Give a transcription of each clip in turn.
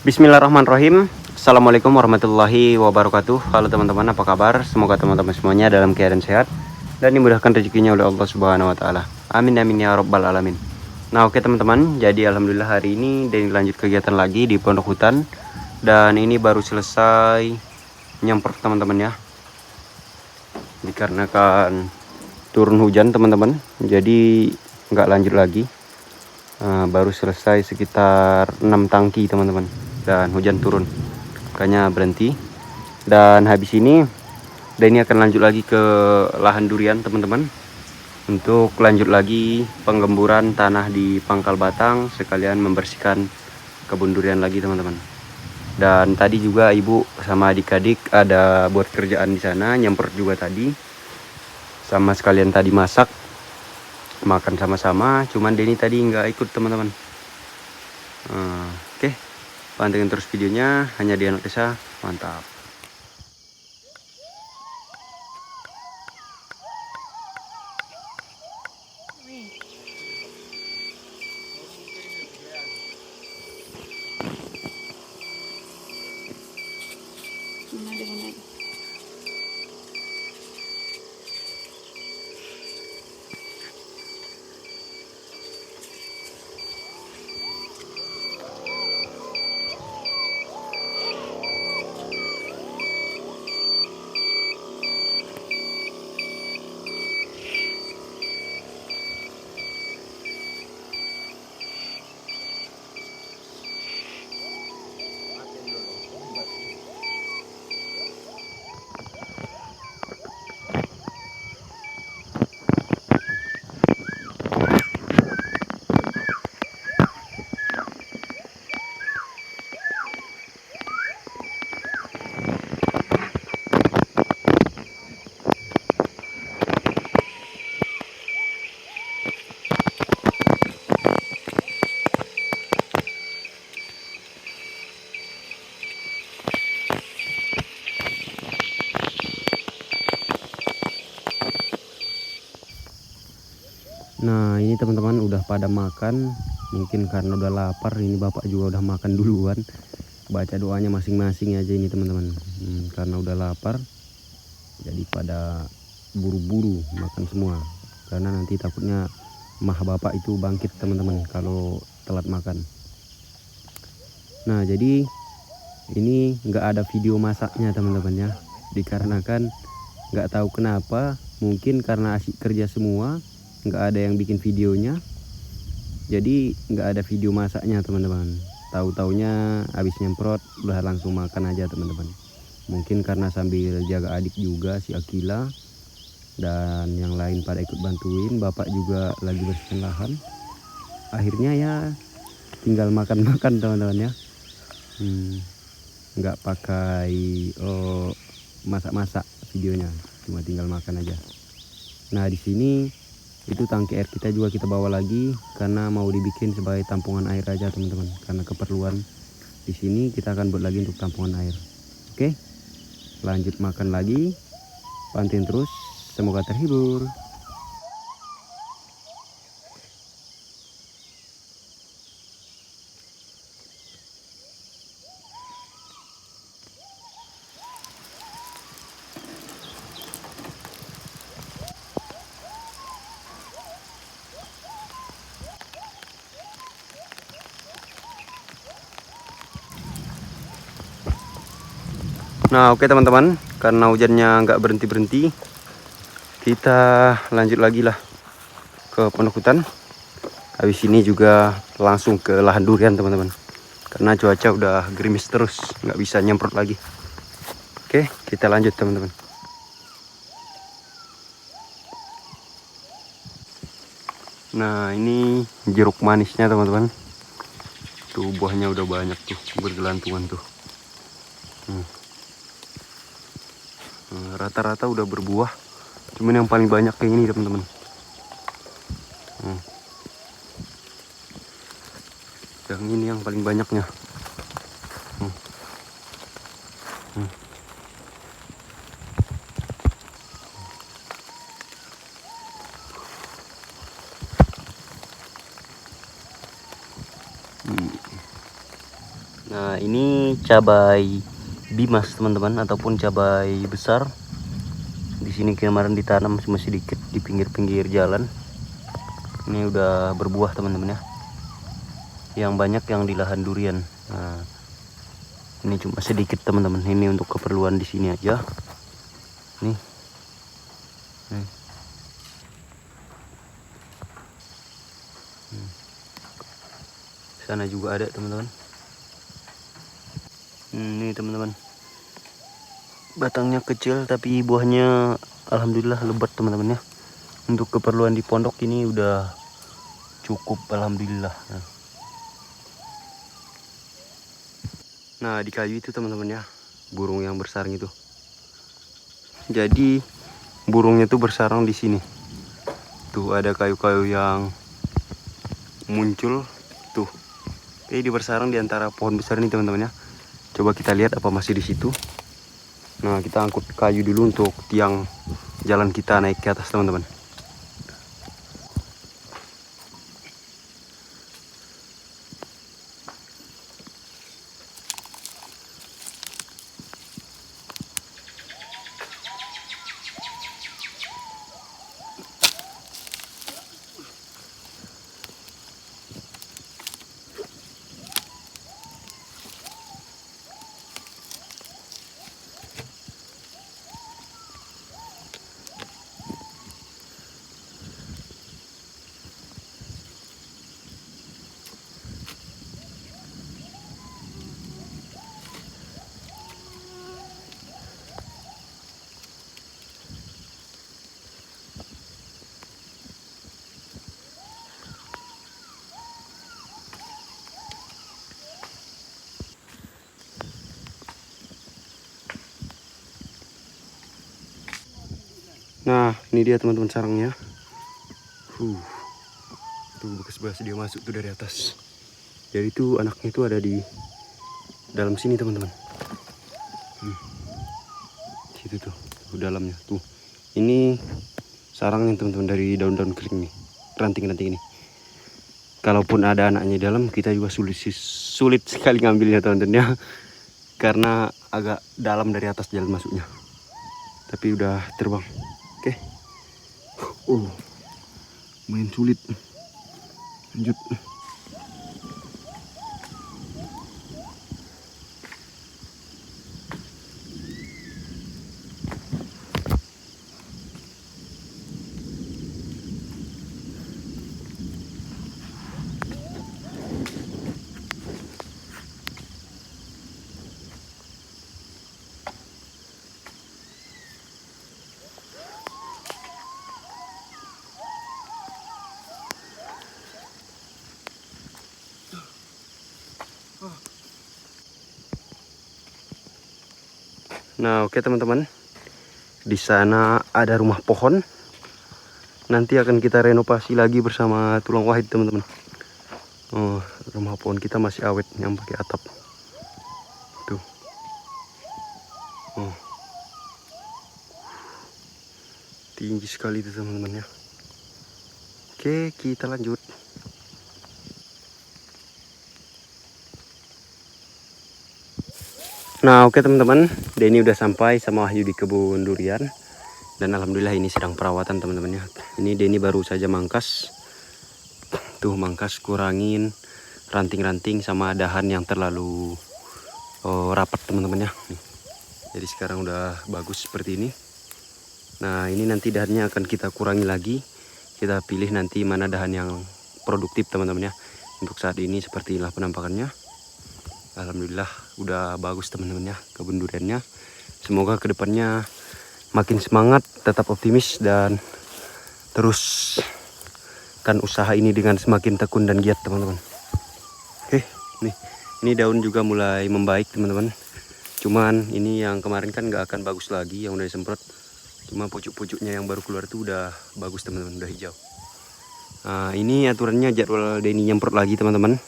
Bismillahirrahmanirrahim. Assalamualaikum warahmatullahi wabarakatuh. Halo teman-teman, apa kabar? Semoga teman-teman semuanya dalam keadaan sehat dan dimudahkan rezekinya oleh Allah Subhanahu wa taala. Amin amin ya rabbal alamin. Nah, oke teman-teman, jadi alhamdulillah hari ini Denny lanjut kegiatan lagi di pondok hutan. Dan ini baru selesai nyemprot teman-teman ya. Dikarenakan turun hujan teman-teman, jadi nggak lanjut lagi. Baru selesai sekitar 6 tangki teman-teman, dan hujan turun, makanya berhenti. Dan habis ini Denny akan lanjut lagi ke lahan durian teman-teman, untuk lanjut lagi penggemburan tanah di pangkal batang, sekalian membersihkan kebun durian lagi teman-teman. Dan tadi juga ibu sama adik-adik ada buat kerjaan di sana, nyemprot juga tadi, sama sekalian tadi masak makan sama-sama. Cuman Denny tadi nggak ikut teman-teman. Oke, pantengin terus videonya hanya di Anak Desa. Mantap. Nah, ini teman-teman udah pada makan. Mungkin karena udah lapar, ini bapak juga udah makan duluan. Baca doanya masing-masing aja ini teman-teman. Karena udah lapar, jadi pada buru-buru makan semua. Karena nanti takutnya mah bapak itu bangkit teman-teman kalau telat makan. Nah, jadi ini nggak ada video masaknya teman-teman ya. Dikarenakan nggak tahu kenapa, mungkin karena asyik kerja semua, nggak ada yang bikin videonya, jadi nggak ada video masaknya teman-teman. Tahu-taunya habis nyemprot udah langsung makan aja teman-teman. Mungkin karena sambil jaga adik juga si Akila, dan yang lain pada ikut bantuin, bapak juga lagi bersihkan lahan. Akhirnya ya tinggal makan-makan teman-teman ya. Nggak pakai masak-masak videonya, cuma tinggal makan aja. Nah, di sini itu tangki air kita juga kita bawa lagi karena mau dibikin sebagai tampungan air aja teman-teman, karena keperluan di sini kita akan buat lagi untuk tampungan air. Oke, lanjut makan lagi, pantengin terus, semoga terhibur. Nah, oke teman-teman, karena hujannya nggak berhenti-berhenti, kita lanjut lagi lah ke pondok hutan. Habis ini juga langsung ke lahan durian teman-teman, karena cuaca udah gerimis terus, nggak bisa nyemprot lagi. Oke, kita lanjut teman-teman. Nah, ini jeruk manisnya teman-teman. Tuh buahnya udah banyak tuh, bergelantungan tuh. Rata-rata udah berbuah, cuman yang paling banyak kayak ini teman-teman. Yang ini yang paling banyaknya. Nah, ini cabai bimas teman-teman, ataupun cabai besar. Di sini kemarin ditanam cuma sedikit di pinggir-pinggir jalan. Ini udah berbuah teman-teman ya. Yang banyak yang di lahan durian. Nah, ini cuma sedikit teman-teman. Ini untuk keperluan di sini aja. Nih. Nih. Sana juga ada teman-teman. Ini teman-teman. Batangnya kecil tapi buahnya alhamdulillah lebat teman-teman ya. Untuk keperluan di pondok ini udah cukup alhamdulillah. Nah, di kayu itu teman-teman ya, burung yang bersarang itu. Jadi burungnya tuh bersarang di sini. Tuh ada kayu-kayu yang muncul tuh. Dia bersarang di antara pohon besar ini teman-teman ya. Coba kita lihat apa masih di situ. Nah, kita angkut kayu dulu untuk tiang jalan kita naik ke atas teman-teman. Nah, ini dia teman-teman sarangnya. Tuh bekas dia masuk tuh dari atas. Jadi tuh anaknya itu ada di dalam sini teman-teman. Situ tuh dalamnya tuh. Ini sarangnya teman-teman dari daun-daun kering nih, ranting-ranting ini. Kalaupun ada anaknya di dalam, kita juga sulit sekali ngambilnya teman-teman ya, karena agak dalam dari atas jalan masuknya. Tapi udah terbang. Oke. Main sulit. Lanjut. Nah, oke teman-teman. Di sana ada rumah pohon. Nanti akan kita renovasi lagi bersama tulang wahid teman-teman. Oh, rumah pohon kita masih awet yang pakai atap. Tuh. Oh. Tinggi sekali itu teman-teman ya. Oke, kita lanjut. Nah, oke teman-teman, Denny udah sampai sama Wahyu di kebun durian. Dan alhamdulillah ini sedang perawatan teman-teman ya. Ini Denny baru saja mangkas. Tuh mangkas, kurangin ranting-ranting sama dahan yang terlalu rapat teman-teman ya. Jadi sekarang udah bagus seperti ini. Nah, ini nanti dahannya akan kita kurangi lagi. Kita pilih nanti mana dahan yang produktif teman-teman ya. Untuk saat ini seperti inilah penampakannya. Alhamdulillah udah bagus teman-teman ya kebun duriannya. Semoga kedepannya makin semangat, tetap optimis, dan teruskan usaha ini dengan semakin tekun dan giat teman-teman. Oke, ini daun juga mulai membaik teman-teman. Cuman ini yang kemarin kan nggak akan bagus lagi yang udah disemprot. Cuma pucuk-pucuknya yang baru keluar itu udah bagus teman-teman, udah hijau. Nah, ini aturannya jadwal Denny nyemprot lagi teman-teman.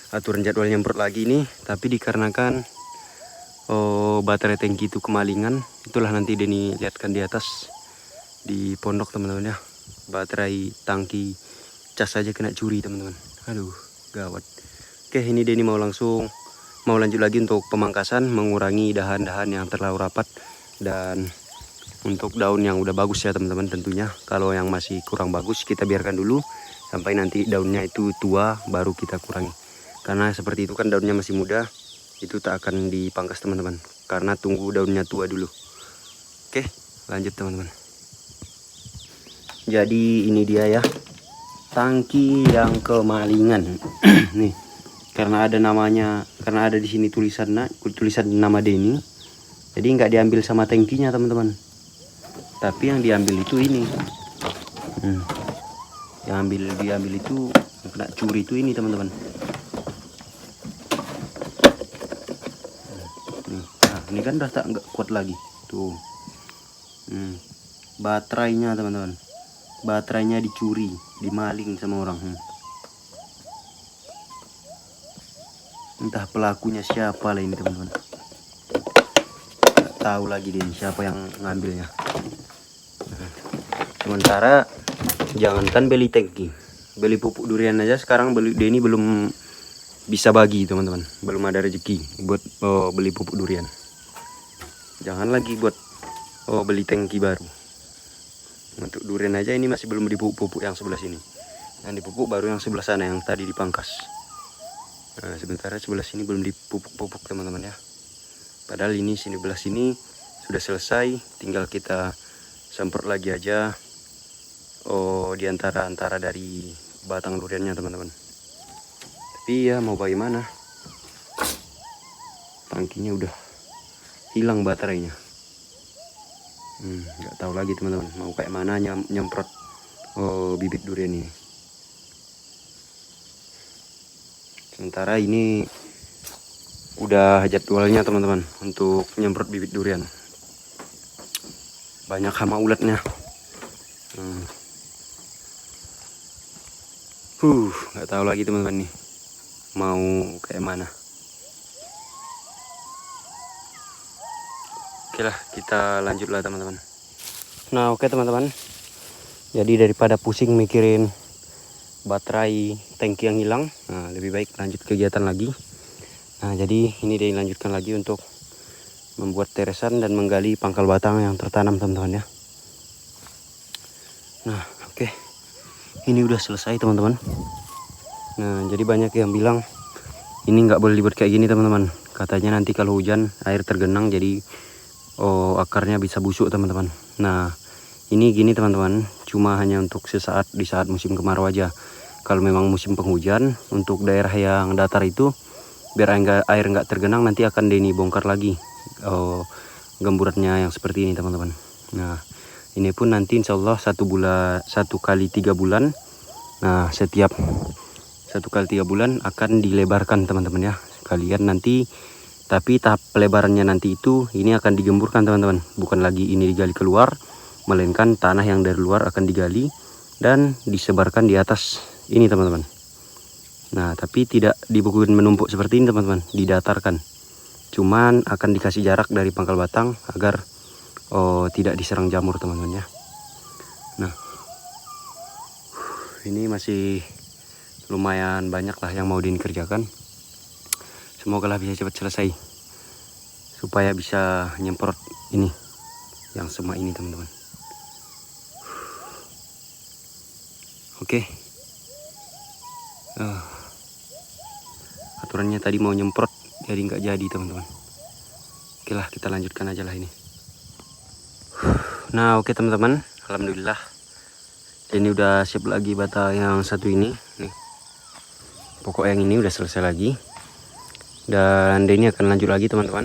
Aturan jadwal nyemprot lagi ini, tapi dikarenakan baterai tangki itu kemalingan, itulah nanti Denny lihatkan di atas di pondok teman-teman ya. Baterai tangki cas saja kena curi teman-teman. Aduh, gawat. Oke, ini Denny mau lanjut lagi untuk pemangkasan, mengurangi dahan-dahan yang terlalu rapat dan untuk daun yang udah bagus ya teman-teman tentunya. Kalau yang masih kurang bagus kita biarkan dulu sampai nanti daunnya itu tua baru kita kurangi. Karena seperti itu kan daunnya masih muda, itu tak akan dipangkas teman-teman. Karena tunggu daunnya tua dulu. Oke, lanjut teman-teman. Jadi ini dia ya, tangki yang kemalingan. Nih. Karena ada di sini tulisan nama Denny, jadi nggak diambil sama tangkinya teman-teman, tapi yang diambil itu ini, yang diambil itu yang kena curi itu ini teman-teman. Nah, ini kan udah tak nggak kuat lagi tuh, baterainya teman-teman, baterainya dicuri, dimaling sama orang. Entah pelakunya siapa lah ini teman-teman. Gak tahu lagi deh siapa yang ngambilnya. Sementara jangankan beli tangki, beli pupuk durian aja sekarang Denny belum bisa bagi teman-teman. Belum ada rezeki buat beli pupuk durian. Jangan lagi buat beli tangki baru. Untuk durian aja ini masih belum dipupuk yang sebelah sini. Yang dipupuk baru yang sebelah sana yang tadi dipangkas. Nah, sementara sebelah sini belum dipupuk teman-teman ya. Padahal ini sebelah sini sudah selesai, tinggal kita semprot lagi aja di antara dari batang duriannya teman-teman. Tapi ya mau bagaimana, tangkinya udah hilang baterainya. Nggak tahu lagi teman-teman mau kayak mana nyemprot bibit durian ini. Sementara ini udah jadwalnya teman-teman untuk nyemprot bibit durian. Banyak hama ulatnya. Nggak tahu lagi teman-teman nih mau kayak mana. Oke lah, kita lanjutlah teman-teman. Nah oke teman-teman, jadi daripada pusing mikirin baterai tangki yang hilang, nah lebih baik lanjut kegiatan lagi. Nah jadi ini dilanjutkan lagi untuk membuat teresan dan menggali pangkal batang yang tertanam teman-teman ya. Nah oke, ini udah selesai teman-teman. Nah jadi banyak yang bilang ini nggak boleh dibuat kayak gini teman-teman, katanya nanti kalau hujan air tergenang jadi akarnya bisa busuk teman-teman. Nah ini gini teman-teman, cuma hanya untuk sesaat di saat musim kemarau aja. Kalau memang musim penghujan, untuk daerah yang datar itu biar air nggak tergenang, nanti akan Denny bongkar lagi gemburannya yang seperti ini teman-teman. Nah ini pun nanti insya Allah 1 kali 3 bulan. Nah setiap 1 kali 3 bulan akan dilebarkan teman-teman ya kalian nanti. Tapi tahap pelebarannya nanti itu ini akan digemburkan teman-teman, bukan lagi ini digali keluar, melainkan tanah yang dari luar akan digali dan disebarkan di atas ini teman-teman. Nah tapi tidak dibukuin menumpuk seperti ini teman-teman, didatarkan, cuman akan dikasih jarak dari pangkal batang agar tidak diserang jamur teman-teman ya. Nah ini masih lumayan banyak lah yang mau dikerjakan. Semoga lah bisa cepat selesai supaya bisa nyemprot ini yang semua ini teman-teman. Oke. Aturannya tadi mau nyemprot jadi nggak jadi teman-teman. Oke lah, kita lanjutkan aja lah ini. Nah oke teman-teman, alhamdulillah ini udah siap lagi bata yang satu ini nih. Pokok yang ini udah selesai lagi, dan ini akan lanjut lagi teman-teman.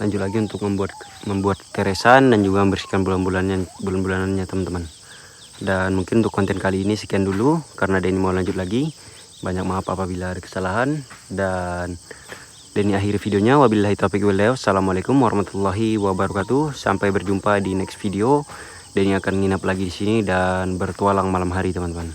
Lanjut lagi untuk membuat teresan dan juga membersihkan bulan-bulanannya teman-teman. Dan mungkin untuk konten kali ini sekian dulu, karena Denny mau lanjut lagi. Banyak maaf apabila ada kesalahan, dan Denny akhiri videonya. Wabillahi taufiq wal hidayah. Assalamualaikum warahmatullahi wabarakatuh. Sampai berjumpa di next video. Denny akan nginap lagi di sini dan bertualang malam hari teman-teman.